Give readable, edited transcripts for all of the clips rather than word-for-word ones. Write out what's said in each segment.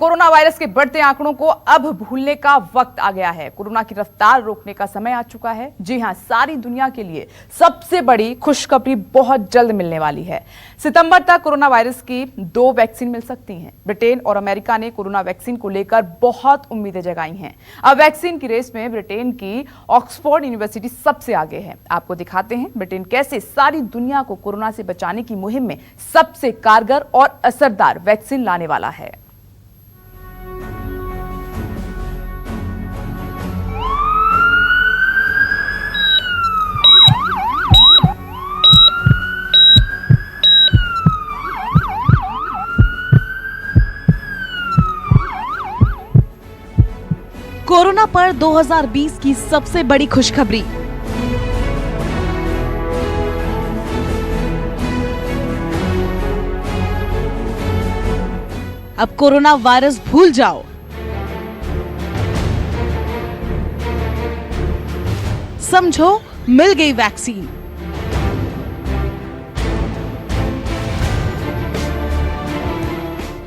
Corona virus के बढ़ते आंकड़ों को अब भूलने का वक्त आ गया है। कोरोना की रफ्तार रोकने का समय आ चुका है। जी हां, सारी दुनिया के लिए सबसे बड़ी खुशखबरी बहुत जल्द मिलने वाली है। सितंबर तक कोरोना वायरस की 2 वैक्सीन मिल सकती हैं। ब्रिटेन और अमेरिका ने कोरोना वैक्सीन को लेकर बहुत उम्मीदें जगाई हैं। अब वैक्सीन की रेस में ब्रिटेन की ऑक्सफोर्ड यूनिवर्सिटी सबसे आगे है। आपको दिखाते हैं ब्रिटेन कैसे सारी दुनिया को कोरोना से बचाने की मुहिम में सबसे कारगर और असरदार वैक्सीन लाने वाला है। कोरोना पर 2020 की सबसे बड़ी खुशखबरी। अब कोरोना वायरस भूल जाओ। समझो, मिल गई वैक्सीन।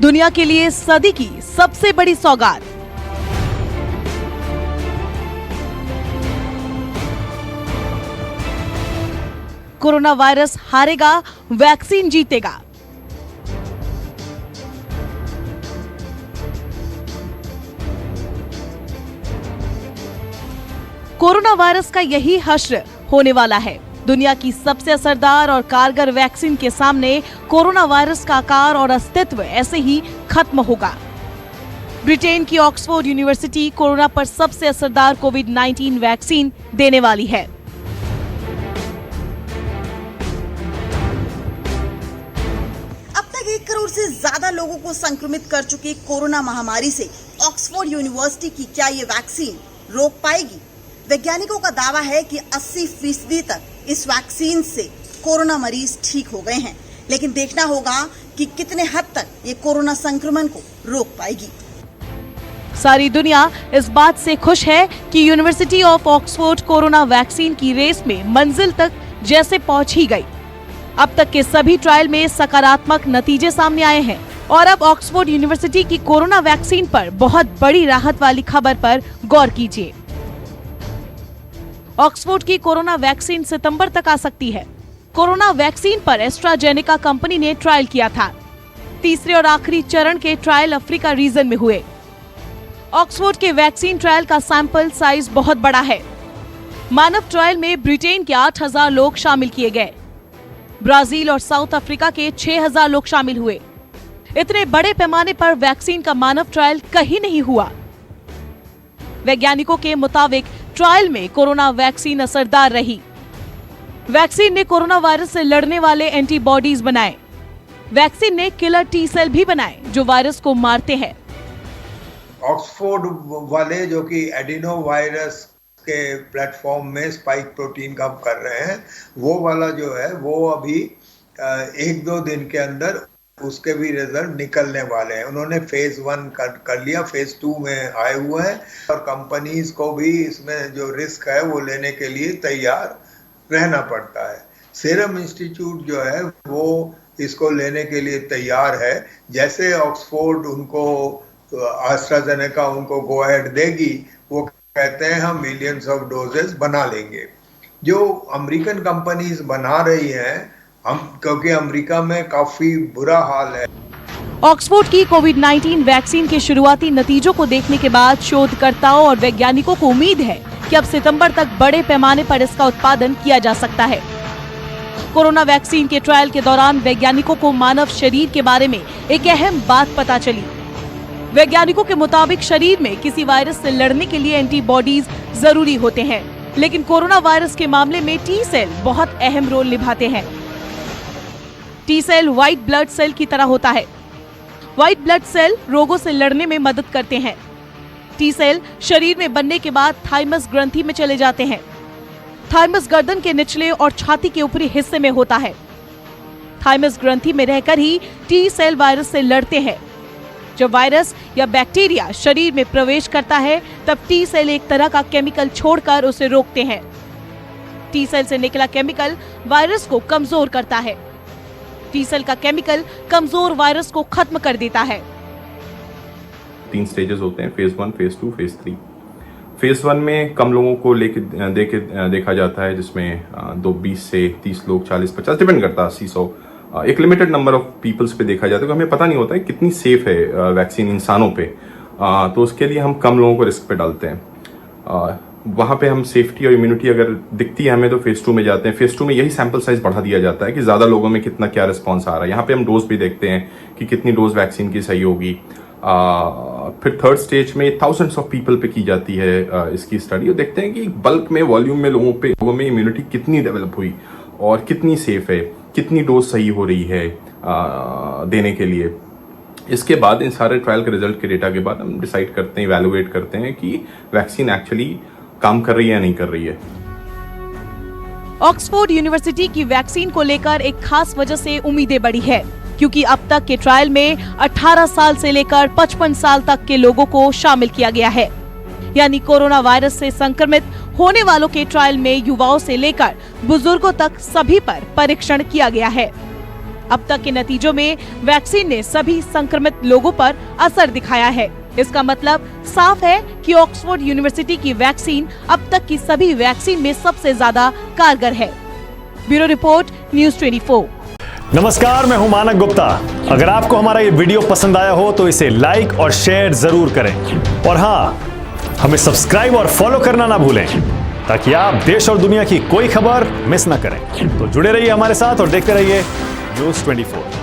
दुनिया के लिए सदी की सबसे बड़ी सौगात। कोरोना वायरस हारेगा, वैक्सीन जीतेगा। कोरोना वायरस का यही हश्र होने वाला है। दुनिया की सबसे असरदार और कारगर वैक्सीन के सामने कोरोना वायरस का आकार और अस्तित्व ऐसे ही खत्म होगा। ब्रिटेन की ऑक्सफोर्ड यूनिवर्सिटी कोरोना पर सबसे असरदार कोविड-19 वैक्सीन देने वाली है। अब तक 1 करोड़ से ज्यादा लोगों को संक्रमित कर चुकी कोरोना महामारी से ऑक्सफोर्ड यूनिवर्सिटी की क्या ये वैक्सीन रोक पाएगी? वैज्ञानिकों का दावा है कि 80% तक इस वैक्सीन से कोरोना मरीज ठीक हो गए हैं, लेकिन देखना होगा कि कितने हद तक ये कोरोना संक्रमण को रोक पाएगी। सारी दुनिया इस बात से खुश है कि university of Oxford corona vaccine की रेस में मंजिल तक जैसे पहुंच ही गई। अब तक के सभी ट्रायल में सकारात्मक नतीजे सामने आए हैं और अब ऑक्सफोर्ड यूनिवर्सिटी की कोरोना वैक्सीन पर बहुत बड़ी राहत वाली खबर पर गौर कीजिए। ऑक्सफोर्ड की कोरोना वैक्सीन सितंबर तक आ सकती है। कोरोना वैक्सीन पर एस्ट्राजेनेका कंपनी ने ट्रायल किया था। तीसरे और आखिरी चरण के ट्रायल अफ्रीका रीजन में हुए। ऑक्सफोर्ड के वैक्सीन ट्रायल का सैंपल साइज बहुत बड़ा है। मानव ट्रायल में ब्रिटेन के 8,000 लोग शामिल किए गए। ब्राजील और साउथ अफ्रीका के 6,000 लोग शामिल हुए। इतने बड़े पैमाने पर वैक्सीन का मानव ट्रायल कहीं नहीं हुआ। वैज्ञानिकों के मुताबिक ट्रायल में कोरोना वैक्सीन असरदार रही। वैक्सीन ने कोरोना वायरस से लड़ने वाले एंटीबॉडीज बनाए। वैक्सीन ने किलर टी सेल भी बनाए जो वायरस को मारते हैं। ऑक्सफोर्ड वाले जो कि एडिनो वायरस के प्लेटफॉर्म में स्पाइक प्रोटीन का कर रहे हैं, वो वाला जो है वो अभी 1-2 दिन के अंदर उसके भी रिजल्ट निकलने वाले हैं। उन्होंने फेज 1 कर लिया, फेज 2 में आए हुए हैं और कंपनीज को भी इसमें जो रिस्क है वो लेने के लिए तैयार रहना पड़ता है। सीरम इंस्टीट्यूट जो है वो इसको लेने के लिए तैयार है। जैसे ऑक्सफोर्ड उनको एस्ट्राजेनेका उनको गो अहेड देगी, वो कहते हैं हम मिलियंस ऑफ डोजेस बना लेंगे। जो अमेरिकन कंपनीज बना रही हैं, क्योंकि अमेरिका में काफी बुरा हाल है। ऑक्सफोर्ड की कोविड-19 वैक्सीन के शुरुआती नतीजों को देखने के बाद शोधकर्ताओं और वैज्ञानिकों को उम्मीद है कि अब सितंबर तक बड़े पैमाने पर इसका उत्पादन किया जा सकता है। कोरोना वैक्सीन के ट्रायल के दौरान वैज्ञानिकों को मानव शरीर के बारे में एक अहम बात पता चली। वैज्ञानिकों के मुताबिक शरीर में किसी वायरस से लड़ने के लिए एंटीबॉडीज जरूरी होते हैं, लेकिन कोरोना वायरस के मामले में टी सेल बहुत अहम रोल निभाते हैं। T cell white blood cell की तरह होता है। व्हाइट ब्लड सेल रोगों से लड़ने में मदद करते हैं। टी सेल शरीर में बनने के बाद थाइमस ग्रंथि में चले जाते हैं। थाइमस गर्दन के निचले और छाती के ऊपरी हिस्से में होता है। थाइमस ग्रंथि में रहकर ही टी सेल वायरस से लड़ते हैं। जब वायरस या बैक्टीरिया शरीर में प्रवेश करता है, तब टी सेल एक तरह का केमिकल छोड़कर उसे रोकते हैं। टी सेल से निकला केमिकल वायरस को कमजोर करता है। टी सेल का केमिकल कमजोर वायरस को खत्म कर देता है। 3 स्टेजेस होते हैं, फेज़ 1, फेज़ 2, फेज़ 3। फेज़ 1 में कम लोगों को देखा जाता है, जिसमें 20 से 30 लोग, 40-50 डिपेंड करता है, 80-100 एक लिमिटेड नंबर ऑफ पीपल्स पे देखा जाता है। तो हमें पता नहीं होता है कितनी सेफ है वैक्सीन इंसानों पे, तो उसके लिए हम कम लोगों को रिस्क पे डालते हैं। वहाँ पे हम सेफ्टी और इम्यूनिटी अगर दिखती है हमें तो फेज़ 2 में जाते हैं। फेज़ 2 में यही सैंपल साइज बढ़ा दिया जाता है कि ज़्यादा लोगों में कितना क्या रिस्पॉन्स आ रहा है। यहाँ पे हम डोज भी देखते हैं कि कितनी डोज वैक्सीन की सही होगी। फिर थर्ड स्टेज में थाउजेंड्स ऑफ पीपल पे की जाती है इसकी स्टडी, और देखते हैं कि बल्क में, वॉल्यूम में लोगों में इम्यूनिटी कितनी डेवलप हुई और कितनी सेफ है, कितनी डोज सही हो रही है देने के लिए। इसके बाद इन सारे ट्रायल के रिजल्ट के डेटा के बाद हम डिसाइड करते हैं, इवैल्यूएट करते हैं कि वैक्सीन एक्चुअली काम कर रही है या नहीं कर रही है। ऑक्सफोर्ड यूनिवर्सिटी की वैक्सीन को लेकर एक खास वजह से उम्मीदें बढ़ी है, क्योंकि अब तक के ट्रायल में 18 साल से लेकर 55 साल तक के लोगों को शामिल किया गया है। यानी कोरोना वायरस से संक्रमित होने वालों के ट्रायल में युवाओं से लेकर बुजुर्गों तक सभी पर परीक्षण किया गया है। अब तक के नतीजों में वैक्सीन ने सभी संक्रमित लोगों पर असर दिखाया है। इसका मतलब साफ है कि ऑक्सफोर्ड यूनिवर्सिटी की वैक्सीन अब तक की सभी वैक्सीन में सबसे ज्यादा कारगर है। Bureau report, news 24। नमस्कार, मैं हूं मानक गुप्ता। अगर आपको हमारा ये वीडियो पसंद आया हो तो इसे लाइक और शेयर जरूर करें, और हाँ, हमें सब्सक्राइब और फॉलो करना ना भूलें, ताकि आप देश और दुनिया की कोई खबर मिस ना करें। तो जुड़े रहिए हमारे साथ और देखते रहिए न्यूज़ 24।